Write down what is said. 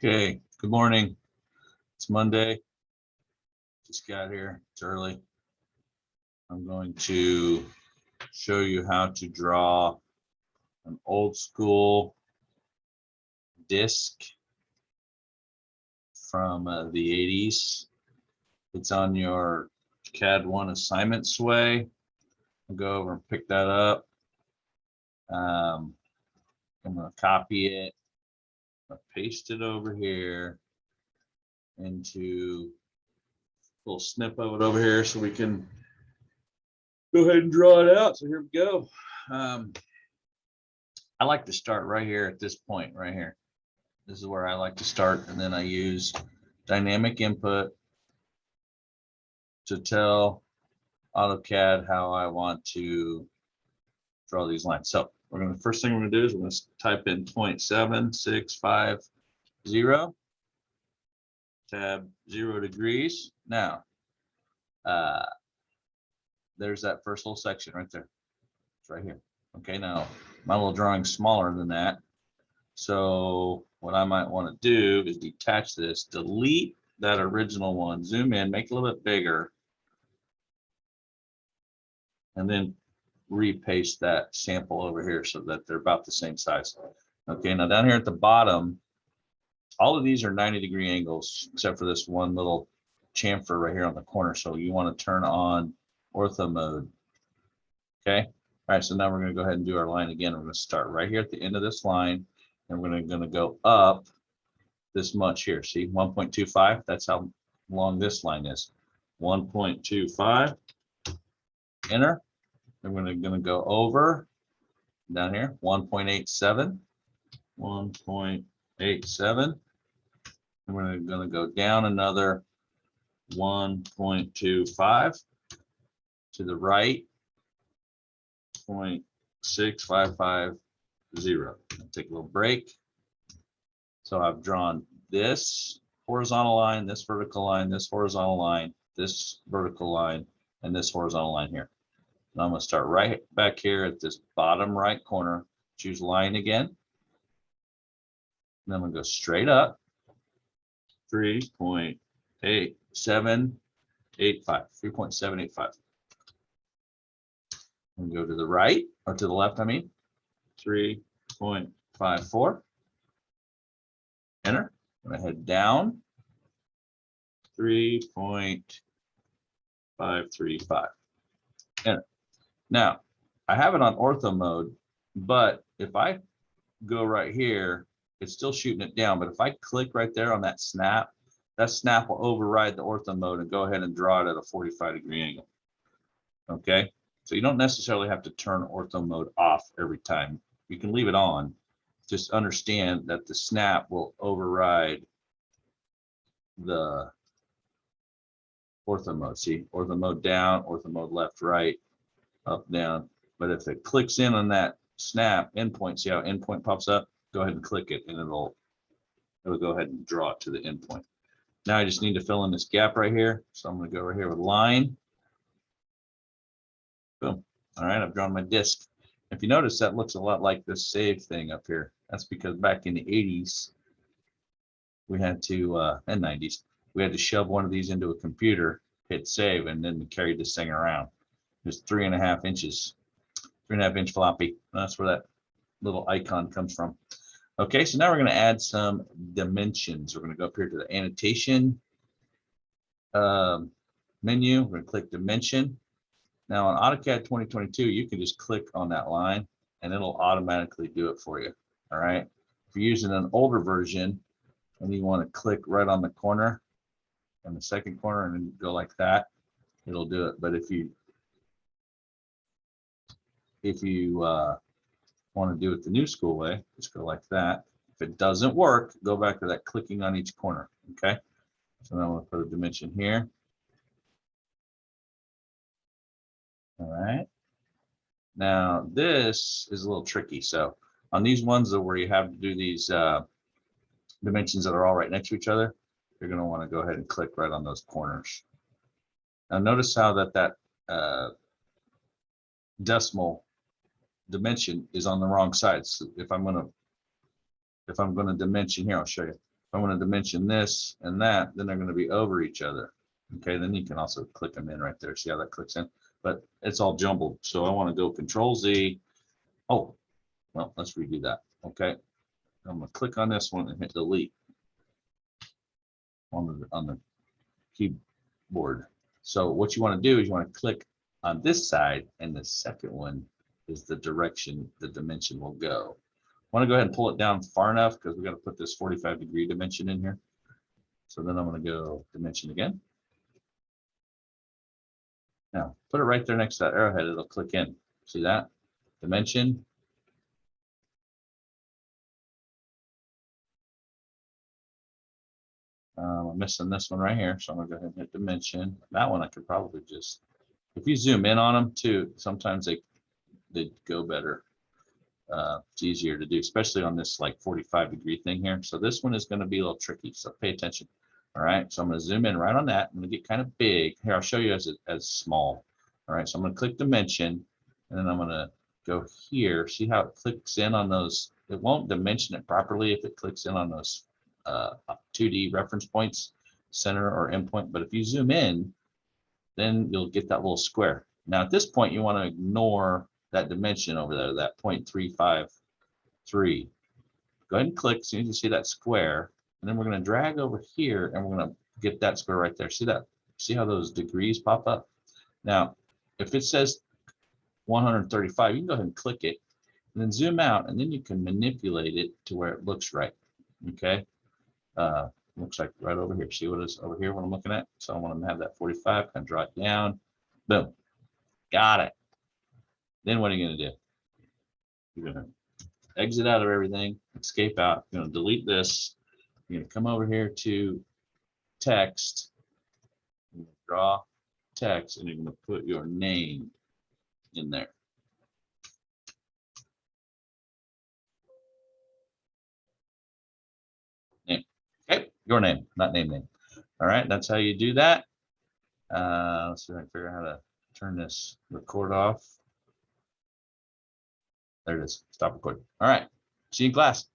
Okay, good morning. It's Monday. Just got here. It's early. I'm going to show you how to draw an old school disc from the 80s. It's on your CAD 1 assignment sway. I'll go over and pick that up. I'm going to copy it. I'll paste it over here into a little snip of it over here so we can go ahead and draw it out. So here we go. I like to start right here at this point right here. This is where I like to start, and then I use dynamic input to tell AutoCAD how I want to draw these lines. So we're going to, first thing we're going to do is we're going to type in 0.7650, tab 0 degrees. Now, there's that first little section right there. It's right here. Okay, now my little drawing's smaller than that. So what I might want to do is detach this, delete that original one, zoom in, make it a little bit bigger, and then repaste that sample over here so that they're about the same size. Okay, now down here at the bottom, all of these are 90-degree angles except for this one little chamfer right here on the corner. So you want to turn on ortho mode. Okay, all right, so now we're going to go ahead and do our line again. We're going to start right here at the end of this line, and we're going to go up this much here. See, 1.25, that's how long this line is. 1.25, enter. And we're going to go over down here, 1.87, 1.87. And we're going to go down another 1.25 to the right, 0.6550. Take a little break. So I've drawn this horizontal line, this vertical line, this horizontal line, this vertical line, and this horizontal line here. And I'm going to start right back here at this bottom right corner, choose line again. And then I'm going to go straight up, 3.785. And go to the right, or to the left, I mean, 3.54. Enter. I'm going to head down, 3.535. Enter. Now, I have it on ortho mode, but if I go right here, it's still shooting it down. But if I click right there on that snap will override the ortho mode and go ahead and draw it at a 45-degree angle. Okay, so you don't necessarily have to turn ortho mode off every time. You can leave it on. Just understand that the snap will override the ortho mode. See, ortho mode down, ortho mode left, right, up, down. But if it clicks in on that snap endpoint, see how endpoint pops up? Go ahead and click it, and it'll go ahead and draw it to the endpoint. Now I just need to fill in this gap right here. So I'm going to go right here with line. Boom. All right, I've drawn my disc. If you notice, that looks a lot like this save thing up here. That's because back in the 80s, we had to, and 90s, we had to shove one of these into a computer, hit save, and then carry this thing around. It's 3.5 inches, 3.5 inch floppy. That's where that little icon comes from. Okay, so now we're going to add some dimensions. We're going to go up here to the annotation menu. We're going to click dimension. Now on AutoCAD 2022, you can just click on that line and it'll automatically do it for you. All right. If you're using an older version and you want to click right on the corner and the second corner and then go like that, it'll do it. But if you want to do it the new school way, just go like that. If it doesn't work, go back to that clicking on each corner. Okay. So now I'm going to put a dimension here. All right. Now this is a little tricky. So on these ones where you have to do these dimensions that are all right next to each other, you're going to want to go ahead and click right on those corners. Now notice how that decimal dimension is on the wrong side. So if I'm going to dimension here, I'll show you. I'm going to dimension this and that, then they're going to be over each other. Okay, then you can also click them in right there. See how that clicks in? But it's all jumbled. So I want to go Control Z. Oh, well, let's redo that. Okay, I'm going to click on this one and hit delete on the keyboard. So what you want to do is you want to click on this side, and the second one is the direction the dimension will go. I want to go ahead and pull it down far enough because we're going to put this 45-degree dimension in here. So then I'm going to go dimension again. Now put it right there next to that arrowhead. It'll click in. See that? Dimension. I'm missing this one right here. So I'm going to go ahead and hit dimension. That one I could probably just, if you zoom in on them too, sometimes they go better. It's easier to do, especially on this like 45-degree thing here. So this one is going to be a little tricky. So pay attention. All right. So I'm going to zoom in right on that. I'm going to get kind of big. Here, I'll show you as small. All right. So I'm going to click dimension, and then I'm going to go here. See how it clicks in on those? It won't dimension it properly if it clicks in on those 2D reference points, center or endpoint. But if you zoom in, then you'll get that little square. Now at this point, you want to ignore that dimension over there, that 0.353. Go ahead and click as soon as you see that square, and then we're going to drag over here, and we're going to get that square right there. See that? See how those degrees pop up? Now, if it says 135, you can go ahead and click it, and then zoom out, and then you can manipulate it to where it looks right. Okay. Looks like right over here. See what is over here, what I'm looking at? So I want to have that 45, kind of draw it down. Boom. Got it. Then what are you going to do? You're going to exit out of everything, escape out. You're going to delete this. You're going to come over here to text, draw text, and you're going to put your name in there. Name. Okay, your name, not name. All right, that's how you do that. Let's see if I can figure out how to turn this record off. There it is. Stop recording. All right. See you in class.